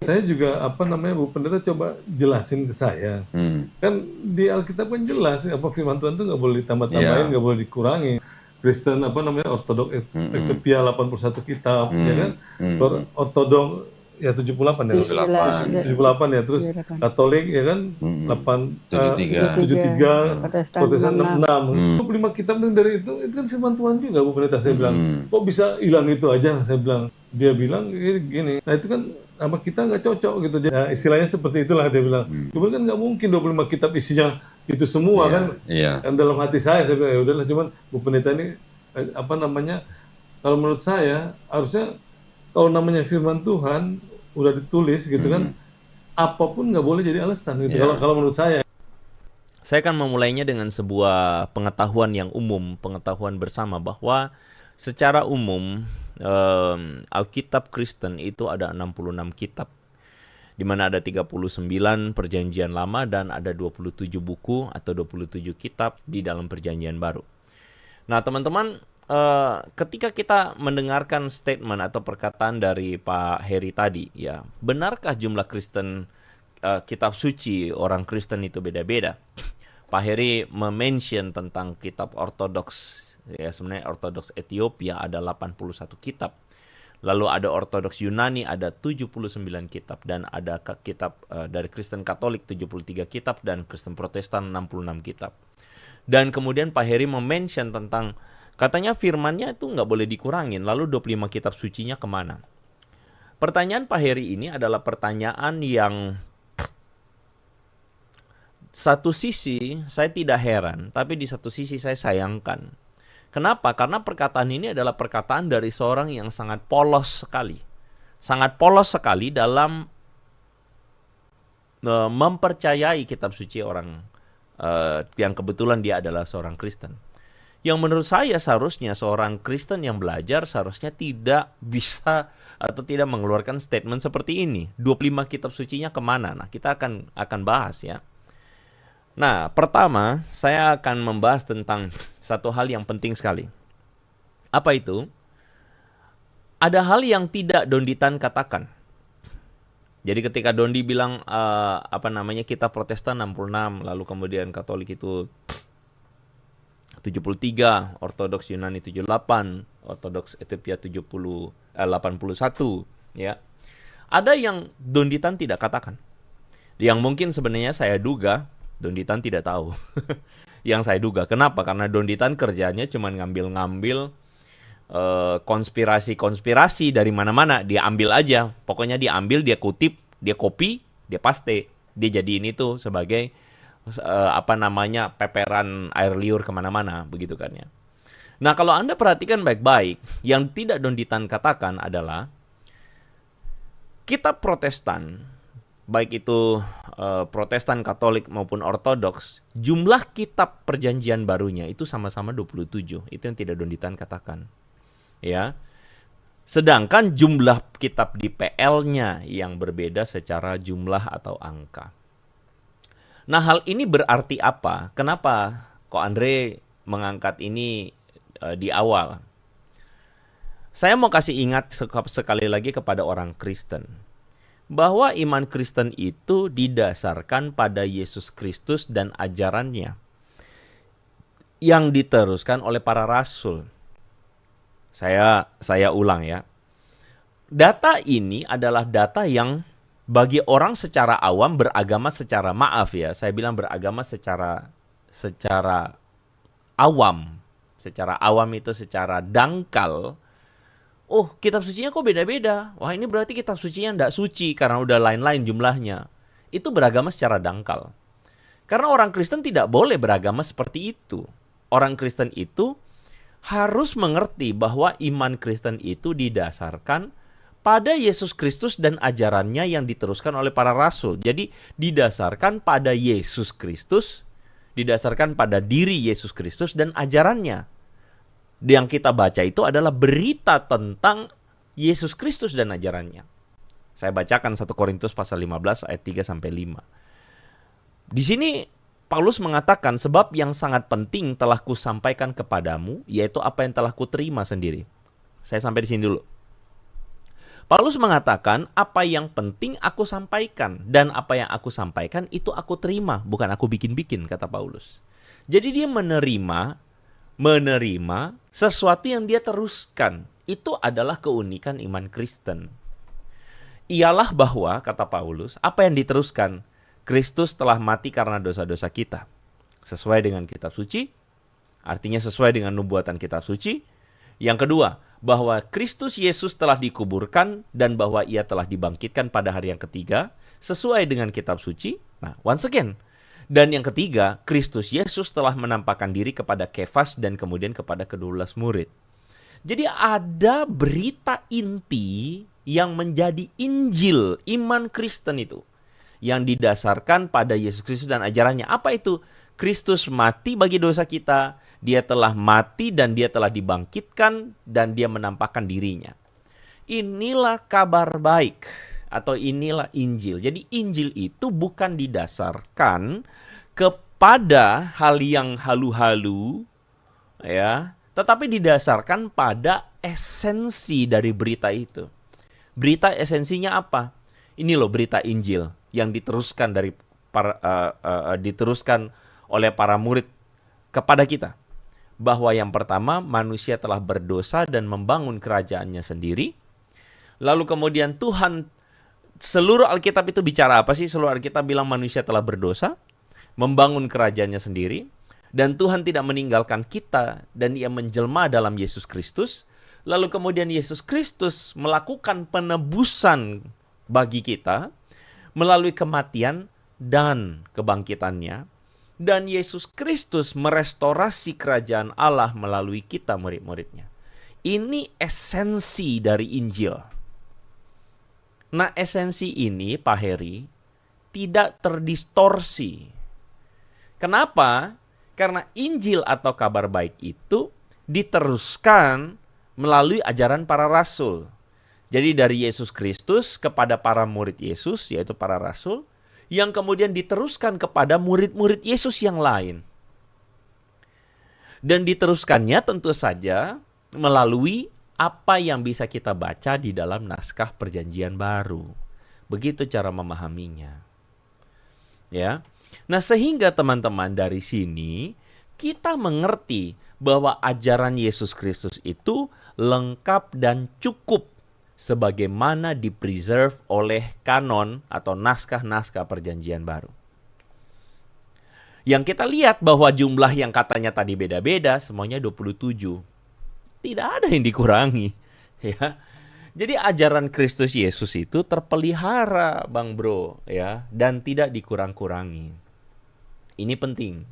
saya juga Bu Pendeta coba jelasin ke saya. Kan di Alkitab kan jelas firman Tuhan itu nggak boleh ditambah-tambahin, nggak boleh dikurangi. Kristen Ortodok Ethiopia 81 kitab, ya kan? Ortodok ya 78 ya. 78 ya, terus Katolik ya kan 73, Protestan 66. 25 kitab dari itu kan firman Tuhan juga Bu Pendeta. Saya bilang, kok bisa hilang itu aja? Saya bilang, dia bilang gini. Nah itu kan sama kita nggak cocok gitu. Ya, istilahnya seperti itulah dia bilang. Cuman kan nggak mungkin 25 kitab isinya itu semua kan. Dan dalam hati saya bilang, ya udahlah, cuman Bu Pendeta ini kalau menurut saya harusnya kalau namanya firman Tuhan udah ditulis gitu kan, apapun nggak boleh jadi alasan gitu. Kalau menurut saya. Saya akan memulainya dengan sebuah pengetahuan yang umum, pengetahuan bersama bahwa secara umum Alkitab Kristen itu ada 66 kitab, di mana ada 39 perjanjian lama dan ada 27 buku atau 27 kitab di dalam perjanjian baru. Nah teman-teman, ketika kita mendengarkan statement atau perkataan dari Pak Heri tadi, ya, benarkah jumlah Kristen kitab suci orang Kristen itu beda-beda? Pak Heri mention tentang kitab Ortodoks, ya sebenarnya Ortodoks Ethiopia ada 81 kitab. Lalu ada Ortodoks Yunani ada 79 kitab, dan ada kitab dari Kristen Katolik 73 kitab, dan Kristen Protestan 66 kitab. Dan kemudian Pak Heri mention tentang katanya firmannya itu nggak boleh dikurangin, lalu 25 kitab sucinya kemana? Pertanyaan Pak Heri ini adalah pertanyaan yang satu sisi saya tidak heran, tapi di satu sisi saya sayangkan. Kenapa? Karena perkataan ini adalah perkataan dari seorang yang sangat polos sekali. Sangat polos sekali dalam mempercayai kitab suci orang yang kebetulan dia adalah seorang Kristen. Yang menurut saya seharusnya seorang Kristen yang belajar seharusnya tidak bisa atau tidak mengeluarkan statement seperti ini. 25 kitab sucinya kemana? Nah, kita akan bahas ya. Nah, pertama saya akan membahas tentang satu hal yang penting sekali. Apa itu? Ada hal yang tidak Donditan katakan. Jadi ketika Dondi bilang kitab Protestan 66, lalu kemudian Katolik itu 73, Ortodoks Yunani 78, Ortodoks Ethiopia 81, ya. Ada yang Donditan tidak katakan. Yang mungkin sebenarnya saya duga Donditan tidak tahu. Yang saya duga. Kenapa? Karena Donditan kerjanya cuma ngambil-ngambil konspirasi dari mana-mana. Dia ambil aja. Pokoknya dia ambil, dia kutip, dia copy, dia paste. Dia jadiin itu sebagai peperan air liur kemana-mana. Begitu kan ya. Nah kalau Anda perhatikan baik-baik, yang tidak Donditan katakan adalah kitab Protestan, baik itu Protestan, Katolik maupun Ortodoks, jumlah kitab perjanjian barunya itu sama-sama 27. Itu yang tidak Donditan katakan. Ya. Sedangkan jumlah kitab di PL-nya yang berbeda secara jumlah atau angka. Nah, hal ini berarti apa? Kenapa kok Andre mengangkat ini di awal? Saya mau kasih ingat sekali lagi kepada orang Kristen bahwa iman Kristen itu didasarkan pada Yesus Kristus dan ajarannya yang diteruskan oleh para rasul. Saya ulang ya. Data ini adalah data yang bagi orang secara awam beragama secara saya bilang beragama secara awam. Secara awam itu secara dangkal. Oh, kitab sucinya kok beda-beda? Wah, ini berarti kitab sucinya tidak suci karena udah lain-lain jumlahnya. Itu beragama secara dangkal. Karena orang Kristen tidak boleh beragama seperti itu. Orang Kristen itu harus mengerti bahwa iman Kristen itu didasarkan pada Yesus Kristus dan ajarannya yang diteruskan oleh para rasul. Jadi didasarkan pada Yesus Kristus, didasarkan pada diri Yesus Kristus dan ajarannya. Yang kita baca itu adalah berita tentang Yesus Kristus dan ajarannya. Saya bacakan 1 Korintus pasal 15 ayat 3-5. Di sini Paulus mengatakan, sebab yang sangat penting telah kusampaikan kepadamu, yaitu apa yang telah kuterima sendiri. Saya sampai di sini dulu. Paulus mengatakan, apa yang penting aku sampaikan, dan apa yang aku sampaikan itu aku terima, bukan aku bikin-bikin, kata Paulus. Jadi dia menerima sesuatu yang dia teruskan. Itu adalah keunikan iman Kristen. Ialah bahwa, kata Paulus, apa yang diteruskan? Kristus telah mati karena dosa-dosa kita. Sesuai dengan kitab suci, artinya sesuai dengan nubuatan kitab suci. Yang kedua, bahwa Kristus Yesus telah dikuburkan dan bahwa ia telah dibangkitkan pada hari yang ketiga, sesuai dengan kitab suci. Nah, once again. Dan yang ketiga, Kristus Yesus telah menampakkan diri kepada Kefas dan kemudian kepada ke-12 murid. Jadi ada berita inti yang menjadi Injil, iman Kristen itu. Yang didasarkan pada Yesus Kristus dan ajarannya. Apa itu? Kristus mati bagi dosa kita, dia telah mati dan dia telah dibangkitkan dan dia menampakkan dirinya. Inilah kabar baik atau inilah Injil. Jadi Injil itu bukan didasarkan kepada hal yang halu-halu, ya, tetapi didasarkan pada esensi dari berita itu. Berita esensinya apa? Ini loh berita Injil yang diteruskan dari diteruskan oleh para murid kepada kita. Bahwa yang pertama, manusia telah berdosa dan membangun kerajaannya sendiri. Lalu kemudian Tuhan, seluruh Alkitab itu bicara apa sih? Seluruh Alkitab bilang manusia telah berdosa, membangun kerajaannya sendiri, dan Tuhan tidak meninggalkan kita, dan ia menjelma dalam Yesus Kristus. Lalu kemudian Yesus Kristus melakukan penebusan bagi kita melalui kematian dan kebangkitannya. Dan Yesus Kristus merestorasi kerajaan Allah melalui kita murid-muridnya. Ini esensi dari Injil. Nah, esensi ini, Pak Heri, tidak terdistorsi. Kenapa? Karena Injil atau kabar baik itu diteruskan melalui ajaran para rasul. Jadi dari Yesus Kristus kepada para murid Yesus, yaitu para rasul, yang kemudian diteruskan kepada murid-murid Yesus yang lain. Dan diteruskannya tentu saja melalui apa yang bisa kita baca di dalam naskah Perjanjian Baru. Begitu cara memahaminya. Ya. Nah, sehingga teman-teman dari sini kita mengerti bahwa ajaran Yesus Kristus itu lengkap dan cukup sebagaimana dipreserve oleh kanon atau naskah-naskah Perjanjian Baru. Yang kita lihat bahwa jumlah yang katanya tadi beda-beda, semuanya 27. Tidak ada yang dikurangi. Ya. Jadi ajaran Kristus Yesus itu terpelihara, Bang Bro, ya, dan tidak dikurang-kurangi. Ini penting.